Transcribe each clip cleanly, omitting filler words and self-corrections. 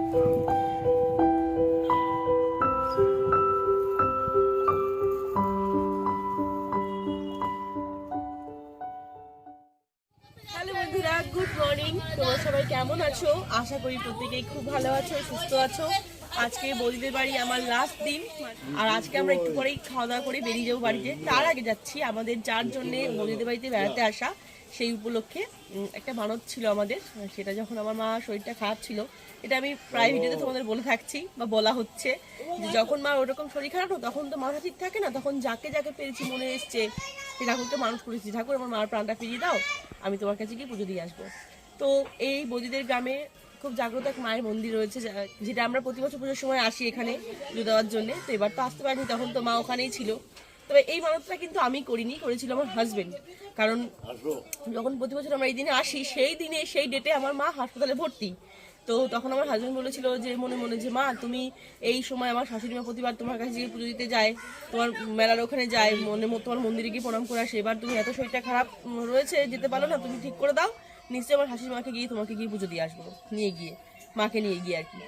Hello বন্ধুরা, good morning. তোমরা সবাই কেমন আছো? আশা করি প্রত্যেকেই খুব ভালো আছো, সুস্থ আছো। আজকে বৌদিদের বাড়ি আমার লাস্ট দিন, আর আজকে আমরা একটু পরেই খাওয়া দাওয়া করে বেরিয়ে যাবো বাড়িতে। তার আগে যাচ্ছি আমাদের যার জন্য বৌদিদের বাড়িতে বেড়াতে আসা, সেই উপলক্ষে একটা মানত ছিল আমাদের। সেটা যখন আমার মা শরীরটা খারাপ ছিল, এটা আমি প্রায় ভিডিওতে তোমাদের বলে থাকছি বা বলা হচ্ছে যে যখন মা ওরকম শরীর খারাপ হয় তখন তো মাথা ঠিক থাকে না, তখন যাকে যাকে পেরেছি মনে এসছে ঠাকুরকে মানুষ করেছি, ঠাকুর আমার মার প্রাণটা ফিরিয়ে দাও, আমি তোমার কাছে গিয়ে পুজো দিয়ে আসবো। তো এই বৌদিদের গ্রামে খুব জাগ্রত এক মায়ের মন্দির রয়েছে, যেটা আমরা প্রতি বছর পুজোর সময় আসি এখানে পুজো দেওয়ার জন্য। তো এবার তো আসতে পারিনি, তখন তো মা ওখানেই ছিল। তবে এই মানতটা কিন্তু আমি করিনি, করেছিল আমার হাজবেন্ড। কারণ যখন প্রতি বছর আমরা এই দিনে আসি, সেই দিনে সেই ডেটে আমার মা হাসপাতালে ভর্তি। তো তখন আমার হাজবেন্ড বলেছিল যে মনে মনে যে মা, তুমি এই সময় আমার শাশুড়ি মা প্রতিবার তোমার কাছে গিয়ে পুজো দিতে যায়, তোমার মেলার ওখানে যায়, তোমার মন্দিরে গিয়ে প্রণাম করে আসে। এবার তুমি এত শরীরটা খারাপ রয়েছে, যেতে পারো না, তুমি ঠিক করে দাও, নিশ্চয়ই আমার শাশুড়ি মাকে গিয়ে তোমাকে গিয়ে পুজো দিয়ে আসবো, নিয়ে গিয়ে মাকে নিয়ে গিয়ে আর কি।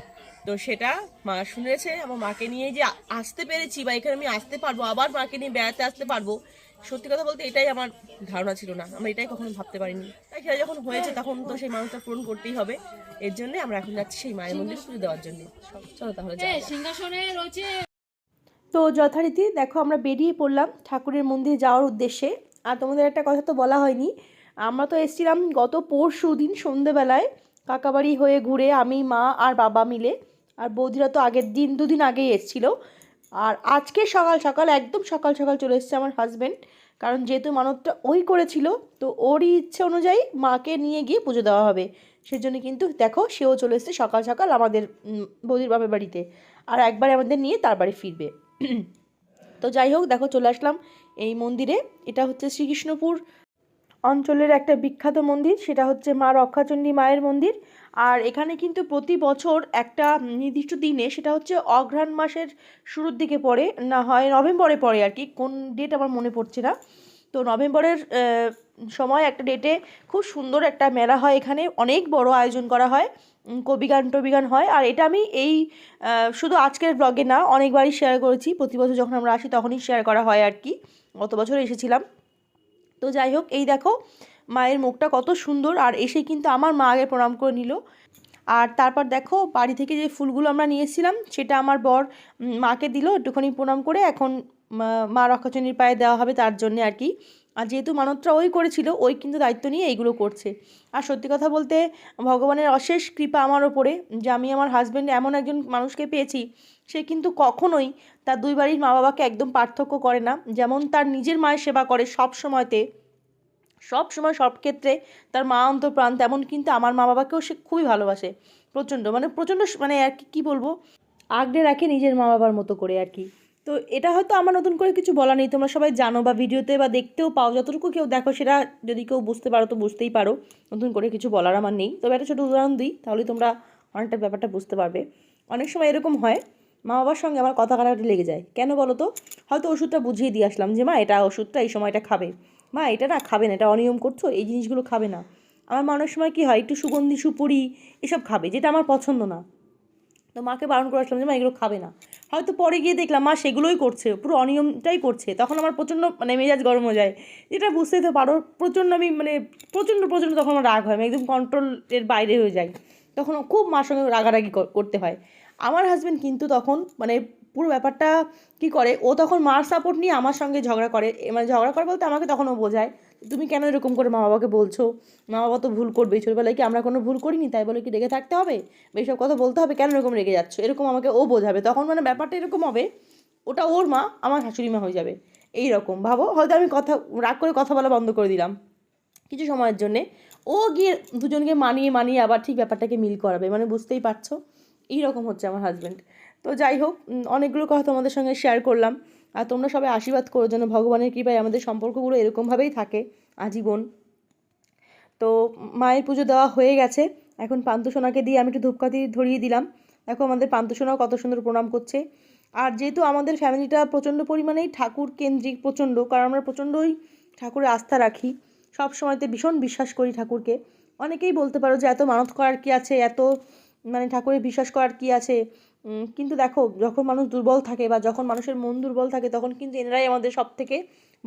তো সেটা মা শুনেছে। আমার মাকে নিয়ে যে আসতে পেরেছি বা এখানে আমি আসতে পারবো, আবার মাকে নিয়ে বেড়াতে আসতে পারবো, সত্যি কথা বলতে এটাই আমার ধারণা ছিল না, আমরা এটাই কখনো ভাবতে পারিনি। তাই সেটা যখন হয়েছে তখন তো সেই মানুষটা পূরণ করতেই হবে। এর জন্য আমরা এখন যাচ্ছি সেই মায়ের মন্দিরে পুজো দেওয়ার জন্য। চলো তাহলে সিংহাসনে রয়েছে। তো যথারীতি দেখো আমরা বেরিয়ে পড়লাম ঠাকুরের মন্দিরে যাওয়ার উদ্দেশ্যে। আর তোমাদের একটা কথা তো বলা হয়নি, আমরা তো এসেছিলাম গত পরশু দিন সন্ধ্যেবেলায় কাকাবাড়ি হয়ে ঘুরে, আমি মা আর বাবা মিলে। আর বৌদিরা তো আগের দিন দুদিন আগেই এসেছিলো। আর আজকে সকাল সকাল একদম সকাল সকাল চলে এসেছে আমার হাজব্যান্ড, কারণ যেহেতু মানতটা ওই করেছিল, তো ওরই ইচ্ছে অনুযায়ী মাকে নিয়ে গিয়ে পুজো দেওয়া হবে। সেজন্য কিন্তু দেখো সেও চলে এসেছে সকাল সকাল আমাদের বৌদির বাপের বাড়িতে, আর একবার আমাদের নিয়ে তার বাড়ি ফিরবে। তো যাই হোক, দেখো চলে আসলাম এই মন্দিরে। এটা হচ্ছে শ্রীকৃষ্ণপুর অঞ্চলের একটা বিখ্যাত মন্দির, সেটা হচ্ছে মা রক্ষাচণ্ডী মায়ের মন্দির। আর এখানে কিন্তু প্রতি বছর একটা নির্দিষ্ট দিনে, সেটা হচ্ছে অঘ্রাণ মাসের শুরুর দিকে পড়ে, না হয় নভেম্বরে পড়ে আর কি, কোন ডেট আমার মনে পড়ছে না। তো নভেম্বরের সময় একটা ডেটে খুব সুন্দর একটা মেলা হয়, এখানে অনেক বড় আয়োজন করা হয়, কবিগান টবিগান হয়। আর এটা আমি এই শুধু আজকের ব্লগে না, অনেকবারই শেয়ার করেছি, প্রতি বছর যখন আমরা আসি তখনই শেয়ার করা হয় আর কি, গত বছর এসেছিলাম। তো যাই হোক, এই দেখো মায়ের মুখটা কত সুন্দর। আর এসে কিন্তু আমার মা আগে প্রণাম করে নিল। আর তারপর দেখো বাড়ি থেকে যে ফুলগুলো আমরা নিয়ে এসেছিলাম, সেটা আমার বর মাকে দিল একটুখানি প্রণাম করে। এখন মা রক্ষাচণ্ডীর পায়ে দেওয়া হবে তার জন্যে আর কি। আর যেহেতু মানতটা ওই করেছিল, ওই কিন্তু দায়িত্ব নিয়ে এইগুলো করছে। আর সত্যি কথা বলতে ভগবানের অশেষ কৃপা আমার ওপরে, যে আমি আমার হাজব্যান্ড এমন একজন মানুষকে পেয়েছি, সে কিন্তু কখনোই তার দুই বাড়ির মা বাবাকে একদম পার্থক্য করে না। যেমন তার নিজের মায়ের সেবা করে সব সময়তে, সব সময় সব ক্ষেত্রে তার মা অন্তঃপ্রাণ, তেমন কিন্তু আমার মা বাবাকেও সে খুবই ভালোবাসে, প্রচণ্ড মানে আর কি বলবো, আগলে রাখে নিজের মা বাবার মতো করে আর কি। তো এটা হয়তো আমার নতুন করে কিছু বলা নেই, তোমরা সবাই জানো বা ভিডিওতে বা দেখতেও পাও, যতটুকু কেউ দেখো সেটা যদি কেউ বুঝতে পারো তো বুঝতেই পারো, নতুন করে কিছু বলার আমার নেই। তবে একটা ছোটো উদাহরণ দিই, তাহলে তোমরা অনেকটা ব্যাপারটা বুঝতে পারবে। অনেক সময় এরকম হয়, মা বাবার সঙ্গে আমার কথা কাটাকাটি লেগে যায়, কেন বলো তো? হয়তো ওষুধটা বুঝিয়ে দিয়ে আসলাম যে মা এটা ওষুধটা এই সময়টা খাবে, মা এটা না খাবে না, এটা অনিয়ম করছো, এই জিনিসগুলো খাবে না। আমার মা অনেক সময় কী হয়, একটু সুগন্ধি সুপুরি এসব খাবে, যেটা আমার পছন্দ না। তো মাকে বারণ করে আসলাম যে মা এগুলো খাবে না। হয়তো পরে গিয়ে দেখলাম মা সেগুলোই করছে, পুরো অনিয়মটাই করছে, তখন আমার প্রচণ্ড মানে মেজাজ গরম হয়ে যায়। যেটা বুঝতেই তো পারো, প্রচণ্ড আমি মানে প্রচণ্ড তখন আমার রাগ হয়, আমি একদম কন্ট্রোলের বাইরে হয়ে যাই, তখন খুব মার সঙ্গে রাগারাগি করতে হয়। আমার হাজব্যান্ড কিন্তু তখন মানে পুরো ব্যাপারটা কী করে, ও তখন মার সাপোর্ট নিয়ে আমার সঙ্গে ঝগড়া করে, মানে ঝগড়া করে বলতে আমাকে তখন ও বোঝায়, তুমি কেন এরকম করে মা বাবাকে বলছো, মা বাবা তো ভুল করবেই, ছোটবেলায় কি আমরা কোনো ভুল করিনি, তাই বলে কি রেগে থাকতে হবে, এইসব কথা বলতে হবে, কেন এরকম রেগে যাচ্ছ, এরকম আমাকে ও বোঝাবে। তখন মানে ব্যাপারটা এরকম হবে, ওটা ওর মা আমার শাশুড়ি মা হয়ে যাবে, এই রকম ভাবো। হয়তো আমি রাগ করে কথা বলা বন্ধ করে দিলাম কিছু সময়ের জন্যে, ও গিয়ে দুজনকে মানিয়ে মানিয়ে আবার ঠিক ব্যাপারটাকে মিল করাবে, মানে বুঝতেই পারছো, এইরকম হচ্ছে আমার হাজব্যান্ড। তো যাই হোক, অনেকগুলো কথা তোমাদের সঙ্গে শেয়ার করলাম। আর তোমরা সবাই আশীর্বাদ করো যেন ভগবানের কৃপায় আমাদের সম্পর্কগুলো এরকমভাবেই থাকে আজীবন। তো মায়ের পুজো দেওয়া হয়ে গেছে, এখন পান্তুসোনাকে দিয়ে আমি একটু ধূপকাঠি ধরিয়ে দিলাম। দেখো আমাদের পান্তুসোনাও কত সুন্দর প্রণাম করছে। আর যেহেতু আমাদের ফ্যামিলিটা প্রচণ্ড পরিমাণেই ঠাকুর কেন্দ্রিক, প্রচণ্ড, কারণ আমরা প্রচণ্ডই ঠাকুরে আস্থা রাখি, সব সময়তে ভীষণ বিশ্বাস করি ঠাকুরকে। অনেকেই বলতে পারো যে এত মানত করার কি আছে, এত মানে ঠাকুরের বিশ্বাস করার কি আছে। কিন্তু দেখো, যখন মানুষ দুর্বল থাকে বা যখন মানুষের মন দুর্বল থাকে তখন কিন্তু এনারাই আমাদের সব থেকে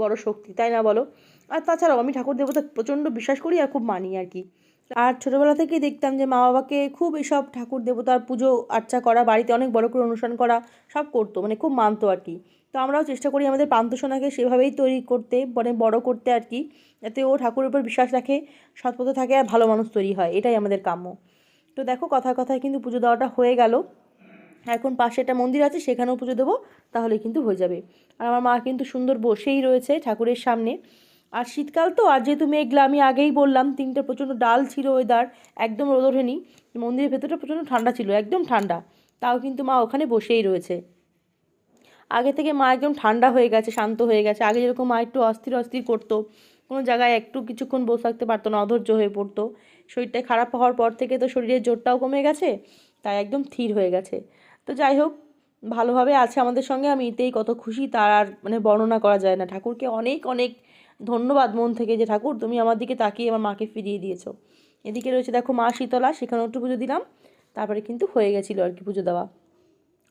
বড় শক্তি, তাই না বলো? আর তাছাড়াও আমি ঠাকুর দেবতা প্রচণ্ড বিশ্বাস করি আর খুব মানি আর কি। আর ছোটোবেলা থেকেই দেখতাম যে মা বাবাকে খুব এসব ঠাকুর দেবতার পুজো আর্চা করা, বাড়িতে অনেক বড় করে অনুষ্ঠান করা সব করতো, মানে খুব মানতো আর কি। তো আমরাও চেষ্টা করি আমাদের প্রান্তসোনাকে সেভাবেই তৈরি করতে, মানে বড় করতে আর কি, যাতে ও ঠাকুরের উপর বিশ্বাস রাখে, সৎপথে থাকে আর ভালো মানুষ তৈরি হয়, এটাই আমাদের কাম্য। তো দেখো, কথায় কথায় কিন্তু পুজো দেওয়াটা হয়ে গেল। এখন পাশে একটা মন্দির আছে, সেখানেও পুজো দেবো, তাহলে কিন্তু হয়ে যাবে। আর আমার মা কিন্তু সুন্দর বসেই রয়েছে ঠাকুরের সামনে। আর শীতকাল তো, আর যেহেতু মেঘলা, আমি আগেই বললাম 3টে প্রচণ্ড ডাল ছিল ওয়েদার, একদম রোদ ওঠেনি। মন্দিরের ভেতরটা প্রচণ্ড ঠান্ডা ছিল, একদম ঠান্ডা, তাও কিন্তু মা ওখানে বসেই রয়েছে। আগে থেকে মা একদম ঠান্ডা হয়ে গেছে, শান্ত হয়ে গেছে। আগে যেরকম মা একটু অস্থির অস্থির করতো, কোনো জায়গায় একটু কিছুক্ষণ বসে থাকতে পারতো না, অধৈর্য হয়ে পড়তো। শরীরটা খারাপ হওয়ার পর থেকে তো শরীরের জোরটাও কমে গেছে, তাই একদম স্থির হয়ে গেছে। তো যাই হোক, ভালোভাবে আছে আমাদের সঙ্গে, আমি এতেই কত খুশি, তার আর মানে বর্ণনা করা যায় না। ঠাকুরকে অনেক অনেক ধন্যবাদ মন থেকে, যে ঠাকুর তুমি আমার দিকে তাকিয়ে আমার মাকে ফিরিয়ে দিয়েছো। এদিকে রয়েছে দেখো মা শীতলা, সেখানেও একটু পুজো দিলাম, তারপরে কিন্তু হয়ে গেছিলো আর কি পুজো দেওয়া।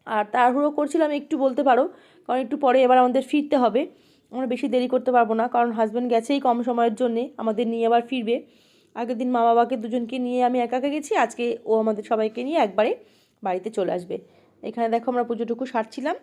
আর তাড়াহুড়ো করছিলাম একটু বলতে পারো, কারণ একটু পরে এবার আমাদের ফিরতে হবে। আমরা বেশি দেরি করতে পারবো না, কারণ হাজব্যান্ড গেছেই কম সময়ের জন্যে, আমাদের নিয়ে আবার ফিরবে। আগের দিন মা বাবাকে দুজনকে নিয়ে আমি একা একা গেছি, আজকে ও আমাদের সবাইকে নিয়ে একবারে বাড়িতে চলে আসবে। এখানে দেখো আমরা পুজোটুকু সারছিলাম।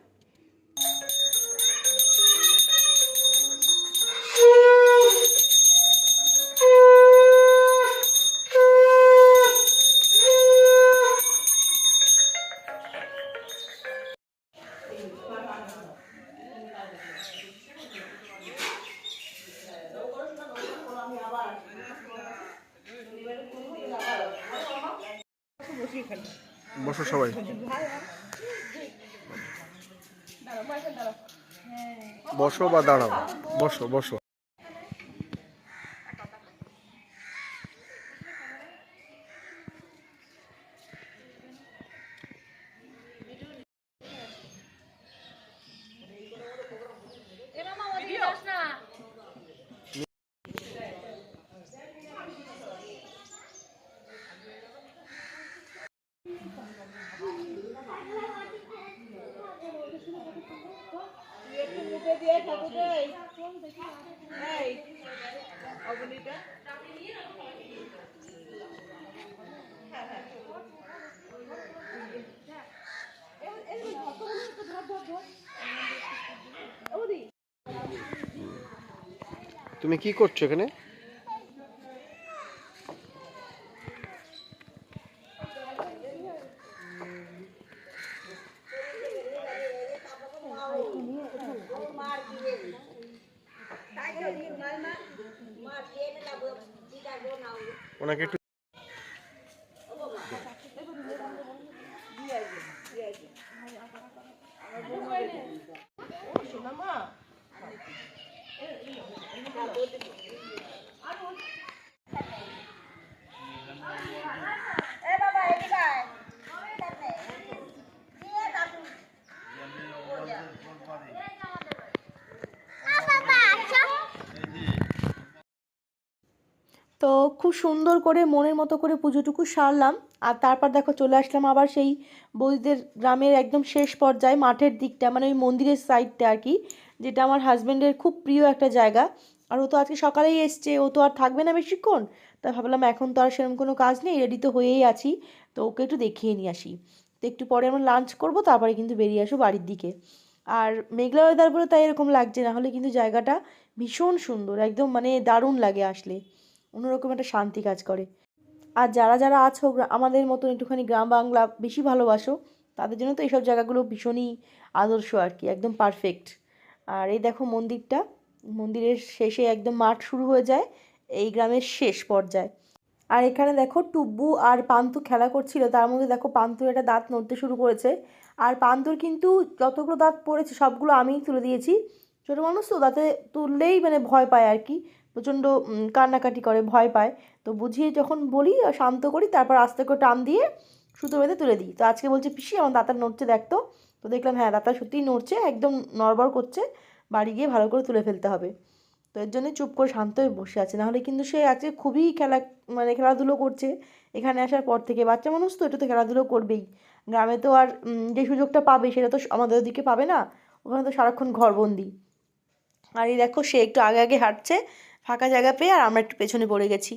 বসো সবাই, বসো বা দাঁড়াও, বসো বসো। তুমি কি করছো এখানে? ওনাকে একটু তো খুব সুন্দর করে মনের মতো করে পুজোটুকু সারলাম। আর তারপর দেখো চলে আসলাম আবার সেই বৌদিদের গ্রামের একদম শেষ পর্যায়ে, মাঠের দিকটা, মানে ওই মন্দিরের সাইডটা আর কি, যেটা আমার হাজব্যান্ডের খুব প্রিয় একটা জায়গা। আর ও তো আজকে সকালেই এসছে, ও তো আর থাকবে না বেশিক্ষণ। তাই ভাবলাম এখন তো আর সেরকম কোনো কাজ নেই, রেডি তো হয়েই আছি, তো ওকে একটু দেখিয়ে নিয়ে আসি। তো একটু পরে আমরা লাঞ্চ করব, তারপরে কিন্তু বেরিয়ে আসবো বাড়ির দিকে। আর মেঘলা ওয়েদার বলে তাই এরকম লাগছে, না হলে কিন্তু জায়গাটা ভীষণ সুন্দর, একদম মানে দারুণ লাগে আসলে, অন্যরকম একটা শান্তি কাজ করে। আর যারা যারা আছো আমাদের মতন একটুখানি গ্রাম বাংলা বেশি ভালোবাসো, তাদের জন্য তো এইসব জায়গাগুলো ভীষণই আদর্শ আর কি, একদম পারফেক্ট। আর এই দেখো মন্দিরটা, মন্দিরের শেষে একদম মাঠ শুরু হয়ে যায়, এই গ্রামের শেষ পর্যায়ে। আর এখানে দেখো টুব্বু আর পান্তু খেলা করছিল, তার মধ্যে দেখো পান্তুর একটা দাঁত নড়তে শুরু করেছে। আর পান্তুর কিন্তু যতগুলো দাঁত পড়েছে সবগুলো আমিই তুলে দিয়েছি। ছোটো মানুষ তো, দাঁতে তুললেই মানে ভয় পায় আর কি, প্রচণ্ড কান্নাকাটি করে, ভয় পায়। তো বুঝিয়ে যখন বলি, শান্ত করি, তারপর আস্তে করে টান দিয়ে সুতো বেঁধে তুলে দিই। তো আজকে বলছে পিসি আমার দাঁতা নড়ছে দেখতো। তো দেখলাম হ্যাঁ, দাঁতা সত্যিই নড়ছে, একদম নড়বড় করছে, বাড়ি গিয়ে ভালো করে তুলে ফেলতে হবে। তো এর জন্য চুপ করে শান্ত হয়ে বসে আছে, নাহলে কিন্তু সে আজকে খুবই খেলাধুলো করছে এখানে আসার পর থেকে। বাচ্চা মানুষ তো, এটা তো খেলাধুলো করবেই। গ্রামে তো আর যে সুযোগটা পাবে সেটা তো আমাদের ওদিকে পাবে না, ওখানে তো সারাক্ষণ ঘরবন্দি। আর এই দেখো সে একটু আগে আগে হাঁটছে ফাঁকা জায়গা পেয়ে, আর আমরা একটু পেছনে পড়ে গেছি।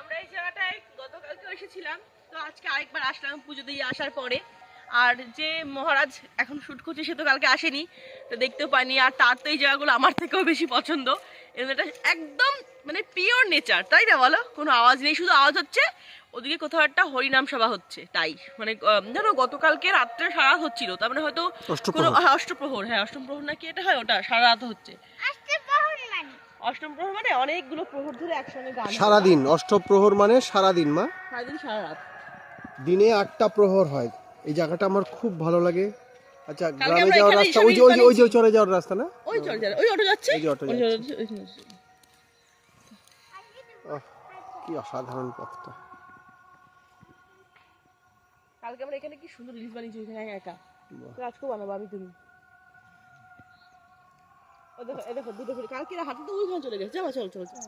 আমরা এই জায়গাটায় গতকালকে এসেছিলাম, তো আজকে আরেকবার আসলাম পুজো দিয়ে আসার পরে। আর যে মহারাজ এখন শুট করছে সে তো কালকে আসেনি, তো দেখতেও পাইনি। আর তার তো এই জায়গাগুলো আমার থেকেও বেশি পছন্দ। এটা একদম মানে পিওর নেচার, তাই না বলো? কোনো আওয়াজ নেই, শুধু আওয়াজ হচ্ছে ওদিকে কোথাও একটা হরিনাম সভা হচ্ছে। তাই মানে জানো গতকালকে রাত্রে সারা রাত হচ্ছিল, তার মানে হয়তো কোনো অষ্টপ্রহর, হ্যাঁ অষ্টপ্রহর নাকি এটা হয়, ওটা সারা রাত হচ্ছে। অষ্টম প্রহর মানে অনেকগুলো প্রহর ধরে একসঙ্গে গান। সারাদিন অষ্টপ্রহর মানে সারাদিন মা? সারাদিন সারা রাত। দিনে 8টা প্রহর হয়। এই জায়গাটা আমার খুব ভালো লাগে। আচ্ছা, কালকে গ্রামে আমরা যাওয়ার এখানেই রাস্তা, সব ওই যে রিলস ওই যে চলে যাওয়ার রাস্তা না? ওই চল যা, ওই অটো যাচ্ছে, এই যে অটো ওই যাচ্ছে। যাচ্ছে। ওহ, কি অসাধারণ পথটা। কালকে আমরা এখানে কি সুন্দর রিলস বানিয়েছি এখানে একা। তো আজকেও বানাবো আমি তুমি। ও দেখো, এই দেখো দুটো করে কালকে হাতে তো ওইখানে চলে গেছে। যাও চল চল চল।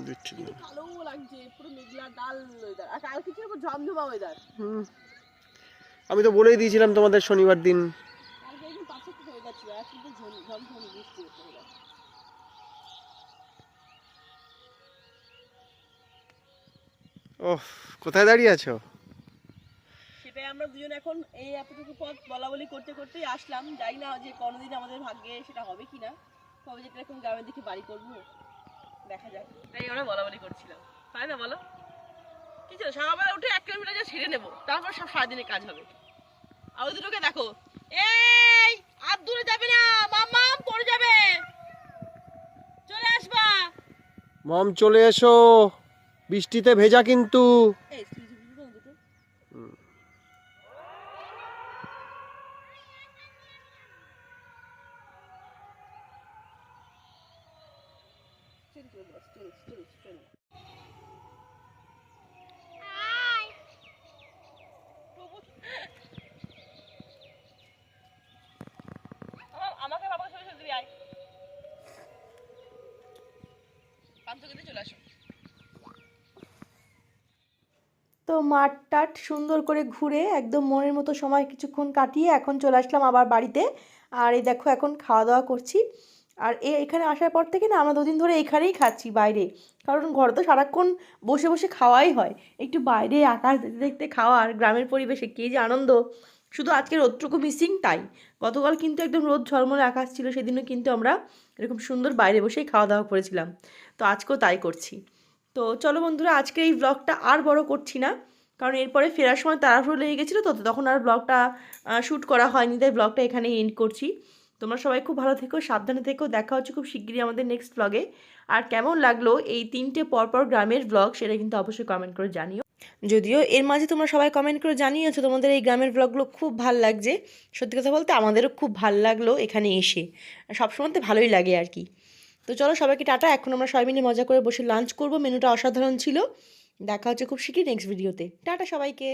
দিচ্ছি। কালো লাগছে, পুরো মেঘলা ডাল ওয়েদার। আর কালকে ছিল পুরো ঝমঝমা ওয়েদার। আমি তো বলেই দিয়েছিলাম তোমাদের শনিবার দিন। কালকে একদম পারফেক্ট ওয়েদার ছিল, আর কিন্তু ঝমঝমা বৃষ্টি হচ্ছে। ওহ, কোথায় দাঁড়িয়ে আছো? সেটাই আমরা দুজন এখন এই এতটুকু পথ বলা বলি করতে করতেই আসলাম। যাই না যে কোনোদিন আমাদের ভাগ্যে সেটা হবে কিনা, তবে যেটা এরকম গ্রামের দিকে বাড়ি করবো দেখা যাক, তাই আমরা বলা বলি করছিলাম, তাই না বলো? কি ছিল সকালবেলা উঠে 1 কিলোমিটার যা ছেড়ে নেবো, তারপর সব সারাদিনের কাজ হবে। আর ওই দুটোকে দেখো, এই আর দূরে যাবে না, মাম্মা পড়ে যাবে, চলে আসবা। মম চলে এসো, বৃষ্টিতে ভেজা কিন্তু। এই দুটো আমাকে বাবা সরে সরে দিবি, আয় পান্থকেতে চলে আসো। তো মাঠ টাট সুন্দর করে ঘুরে একদম মনের মতো সময় কিছুক্ষণ কাটিয়ে এখন চলে আসলাম আবার বাড়িতে। আর এই দেখো এখন খাওয়া দাওয়া করছি। আর এখানে আসার পর থেকে না আমরা 2 দিন ধরে এখানেই খাচ্ছি বাইরে, কারণ ঘরে তো সারাক্ষণ বসে বসে খাওয়াই হয়, একটু বাইরে আকাশ দেখতে দেখতে খাওয়া আর গ্রামের পরিবেশে কী যে আনন্দ। শুধু আজকে রোদটুকু মিসিং, তাই গতকাল কিন্তু একদম রোদ ঝলমলে আকাশ ছিল, সেদিনও কিন্তু আমরা এরকম সুন্দর বাইরে বসেই খাওয়া দাওয়া করেছিলাম। তো আজকেও তাই করছি। তো চলো বন্ধুরা, আজকে এই ব্লগটা আর বড় করছি না, কারণ এরপরে ফেরার সময় তাড়াহুড়ো লেগে গেছিলো, তো তখন আর ব্লগটা শ্যুট করা হয়নি, তাই ব্লগটা এখানেই এন্ড করছি। তোমরা সবাই খুব ভালো থেকো, সাবধানে থেকো, দেখা হচ্ছে খুব শিগগিরই আমাদের নেক্সট ব্লগে। আর কেমন লাগলো এই 3টে পরপর গ্রামের ব্লগ সেটা কিন্তু অবশ্যই কমেন্ট করে জানিও। যদিও এর মাঝে তোমরা সবাই কমেন্ট করে জানিয়েছো তোমাদের এই গ্রামের ব্লগগুলো খুব ভাল লাগছে। সত্যি কথা বলতে আমাদেরও খুব ভাল লাগলো এখানে এসে, সবসময় তো ভালোই লাগে আর কি। তো চলো সবাইকে টাটা, এখন আমরা সবাই মিলে মজা করে বসে লাঞ্চ করবো, মেনুটা অসাধারণ ছিল। দেখা হচ্ছে খুব শিগগিরই নেক্সট ভিডিওতে। টাটা সবাইকে।